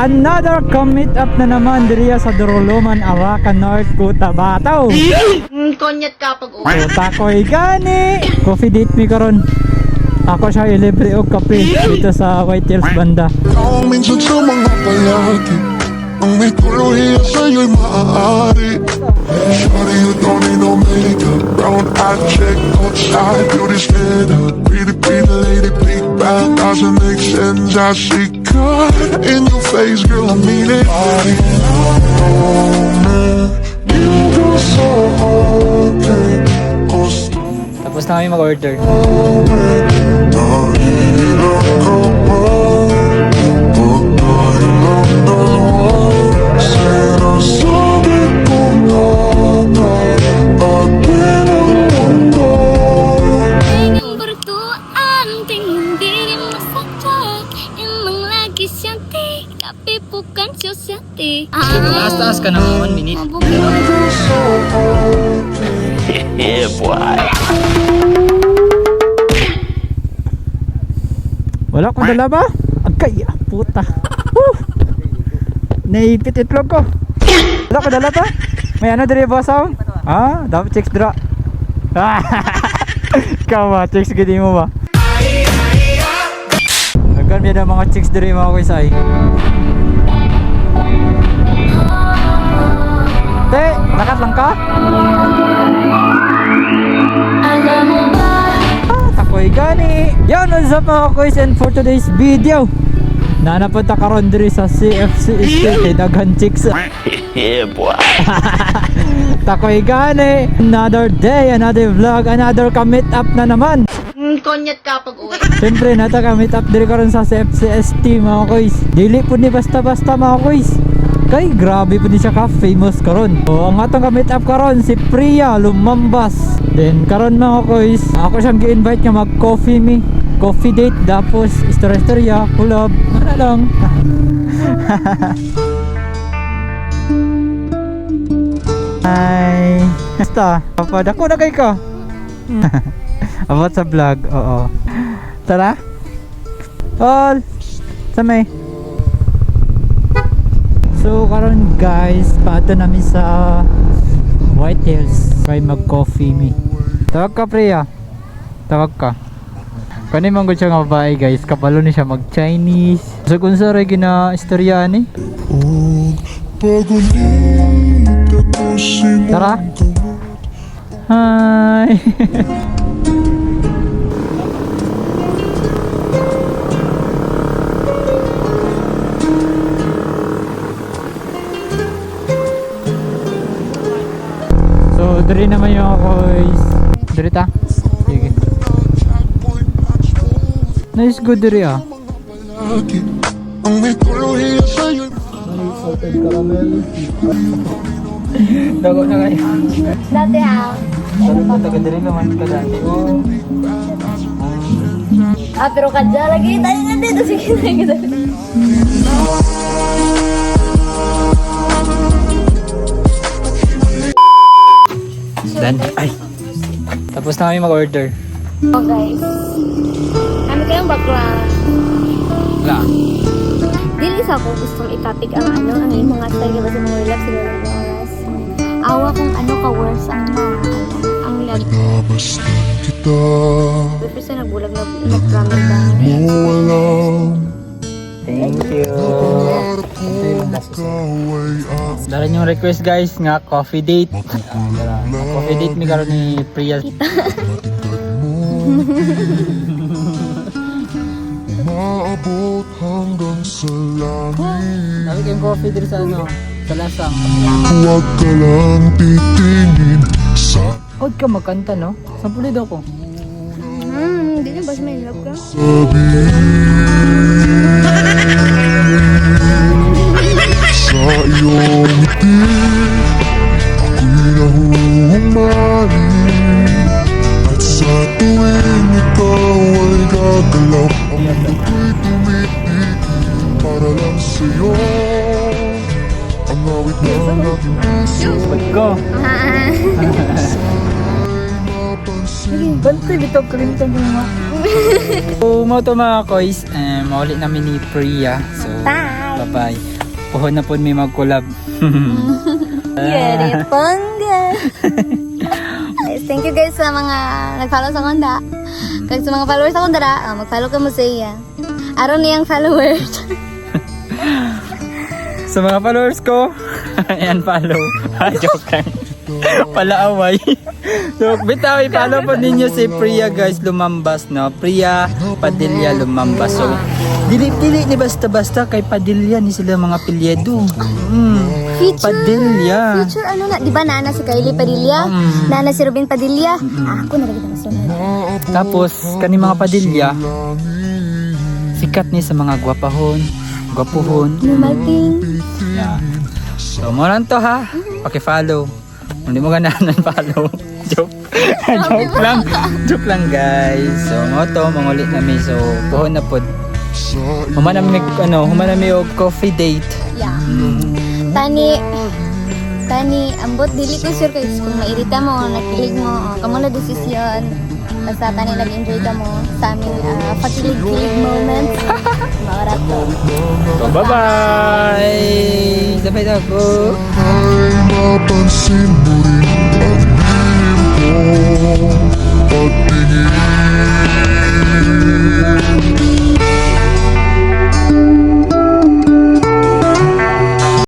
another commit up na naman diriya sa Duruluman, Arakan North, Cotabato. Konyat ka pag uwi. Takoy gani. Coffee date mi karon. Ako siya ilibre og kape dito sa White Hills banda. Ikaw minsan sa mga palagi, ang may tuluhiya sa'yo'y maaari. Shawty, you don't need no makeup. Brown eye check, outside, beauty standard. Pretty, pretty lady, big bad, doesn't make sense. I see God in your face, girl, I mean it. Oh man, you go so hard. Tapos na kami mag-order. Taas ka na 1 minute. Yeah, boy. Wala akong dala ba? Agkay, puta. Woo! Naipit itlog ko. Wala akong dala ba? May ano diri bosaw? Ah, dapat chicks dra. Kawa, chicks gini mo ba? Nagkan biya mga chicks diri mga kuisay. Te, lakat lang ka? Takoy gani. Yan, what's up mga kuys, and for today's video nanapunta karon diri sa CFC Estate Daghan Chicks. Yeah, boy. Takoy gani. Another day, another vlog, another ka-meet up na naman. Konyat ka pag uwi. Siyempre, nata ka-meet up diri karon sa CFC ST mga kuys. Dili po ni basta-basta mga kuys. Kay grabe po di siya ka famous karon. O ang atong ka-meet up karon si Priya Lumambas. Then karon mga kuys, ako siyang gi-invite nga mag-coffee me. Coffee date, tapos istorya-istorya, kulab, ano lang. Ay, basta, papadako na kay ka. About sa vlog, oo. Tara. All, sa may. So karon guys, paato namin sa White Hills kay mag-coffee me. Tawag ka Priya. Tawag ka. Kani man gud siya nga babae guys, kabalo ni siya mag-Chinese. So kung sa ray gina-istorya ni. Tara. Hi. So, diri naman yung ako is... Diri ta? Sige. Nice good diri ah. Salted caramel. Dago na kayo. Dati ha. Sarap na taga diri naman ka dati. Pero kadya lagi tayo nga dito. Sige na kita. Dan, ay. Tapos na kami mag-order. Oh guys. Ano kayong background? Wala. Dili sa ako gustong itapik ang ang mga style ba sa mga relax sila ng oras. Awa kung ano ka worse ang lag. Nabastan kita. Before sa nagbulag na nag-promise ba? Mo alam. Thank you. Daran yung request guys nga coffee date. Coffee date mi karon ni Priya. Maabot hanggang sa langit. Sabi kayong coffee dito sa ano? Sa lasang. Huwag ka lang titingin sa Huwag ka magkanta no? Sampulid ako. Hindi na ba may love ka? sabihin. Sa iyong ngiti, ako'y nahuhumali. At sa tuwing ikaw ay gagalaw, ang muko'y tumitigil para lang sa'yo. Ang awit ng aking puso Huwag ko. Bantay bitaw kalimtan mo nga. So mo to mga koys, mauli namin ni Priya. So Bye! Bye-bye. Puhon na po may mag-collab. Yari pangga. Guys, thank you guys sa mga nag-follow sa Konda. Kag sa mga followers sa Konda, mag-follow ka mo sa iya. Aron niyang followers. Sa mga followers ko, ayan, follow. Joke lang. Palaaway. So, bitaw, i-follow po ninyo si Priya guys, Lumambas, no? Priya Padilla Lumambas. So, dili-dili ni basta-basta kay Padilla ni sila mga pilyedo. Padilla. Future ano na, di ba nana si Kylie Padilla? Nana si Robin Padilla? Ako na rin sunod. Tapos, kani mga Padilla, sikat ni sa mga gwapuhon. Lumalting. So, mo lang to ha. Paki-follow. Hindi mo ganahan follow. Joke. Joke lang guys. So, mo to, mangulit namin. So, puhon na po. Humanami og coffee date. Yeah. Tani, ambot dili ko sure guys kung mairita mo, nakilig mo, kamo na desisyon. Basta tani nag-enjoy ka mo sa aming pakilig-kilig moments. Maorat to. So, bye-bye! Sabay na ako. Ay mapansin mo rin ang lihim ko. Pag